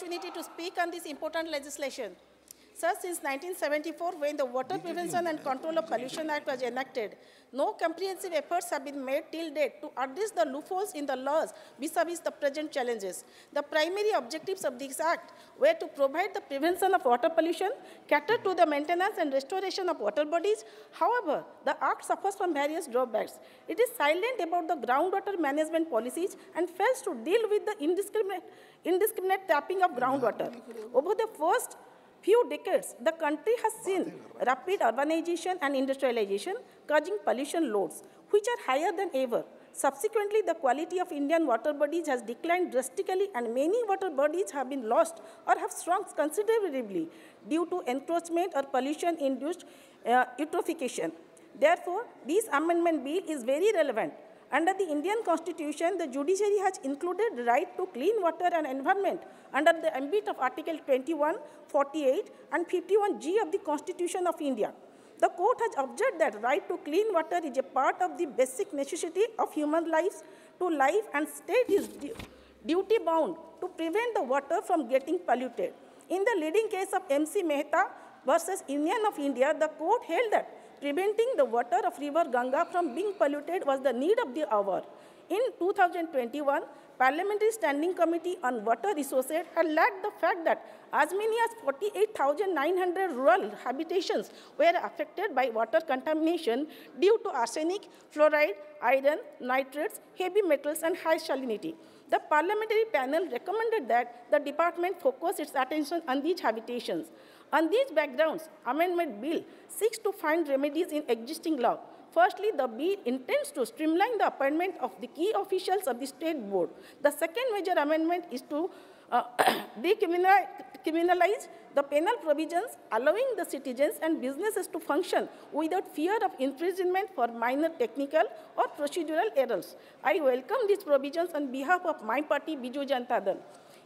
opportunity to speak on this important legislation. Sir, since 1974, when the Water Prevention and Control of Pollution Act was enacted, no comprehensive efforts have been made till date to address the loopholes in the laws vis-a-vis the present challenges. The primary objectives of this act were to provide the prevention of water pollution, cater to the maintenance and restoration of water bodies. However, the act suffers from various drawbacks. It is silent about the groundwater management policies and fails to deal with the indiscriminate tapping of groundwater. Over the first few decades, the country has seen rapid urbanization and industrialization, causing pollution loads, which are higher than ever. Subsequently, the quality of Indian water bodies has declined drastically, and many water bodies have been lost or have shrunk considerably due to encroachment or pollution-induced eutrophication. Therefore, this amendment bill is very relevant. Under the Indian Constitution, the judiciary has included the right to clean water and environment under the ambit of Article 21, 48, and 51G of the Constitution of India. The court has observed that right to clean water is a part of the basic necessity of human lives to life, and state is duty-bound to prevent the water from getting polluted. In the leading case of MC Mehta versus Union of India, the court held that preventing the water of river Ganga from being polluted was the need of the hour. In 2021, Parliamentary Standing Committee on Water Resources had lacked the fact that as many as 48,900 rural habitations were affected by water contamination due to arsenic, fluoride, iron, nitrates, heavy metals, and high salinity. The parliamentary panel recommended that the department focus its attention on these habitations. On these backgrounds, Amendment Bill seeks to find remedies in existing law. Firstly, the bill intends to streamline the appointment of the key officials of the State Board. The second major amendment is to decriminalize the penal provisions, allowing the citizens and businesses to function without fear of imprisonment for minor technical or procedural errors. I welcome these provisions on behalf of my party, Biju Janata Dal.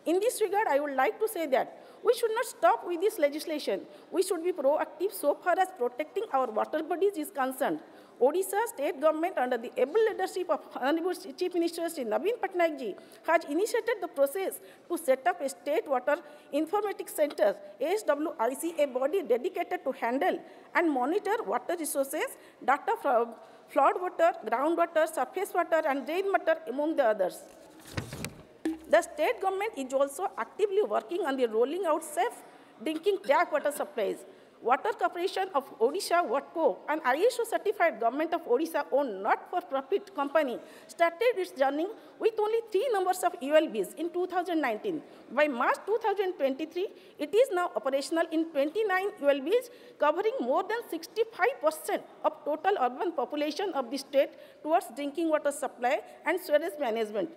In this regard, I would like to say that we should not stop with this legislation. We should be proactive so far as protecting our water bodies is concerned. Odisha state government, under the able leadership of Honorable Chief Minister Sri Naveen Patnaik ji, has initiated the process to set up a state water informatics center, SWIC, a body dedicated to handle and monitor water resources, data from flood water, groundwater, surface water, and rain water, among the others. The state government is also actively working on the rolling out safe drinking tap water supplies. Water Corporation of Odisha, WATCO, an ISO-certified Government of Odisha-owned not-for-profit company, started its journey with only 3 numbers of ULBs in 2019. By March 2023, it is now operational in 29 ULBs, covering more than 65% of total urban population of the state towards drinking water supply and sewage management.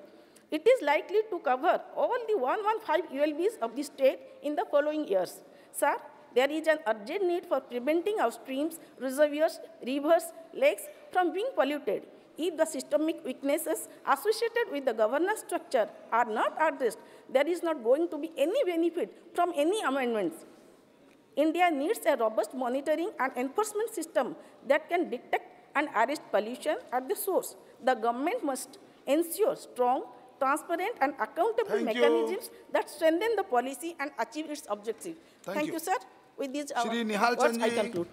It is likely to cover all the 115 ULBs of the state in the following years. Sir, there is an urgent need for preventing our streams, reservoirs, rivers, lakes from being polluted. If the systemic weaknesses associated with the governance structure are not addressed, there is not going to be any benefit from any amendments. India needs a robust monitoring and enforcement system that can detect and arrest pollution at the source. The government must ensure strong, transparent, and accountable mechanisms that strengthen the policy and achieve its objective. Thank you, sir. With these words, I conclude.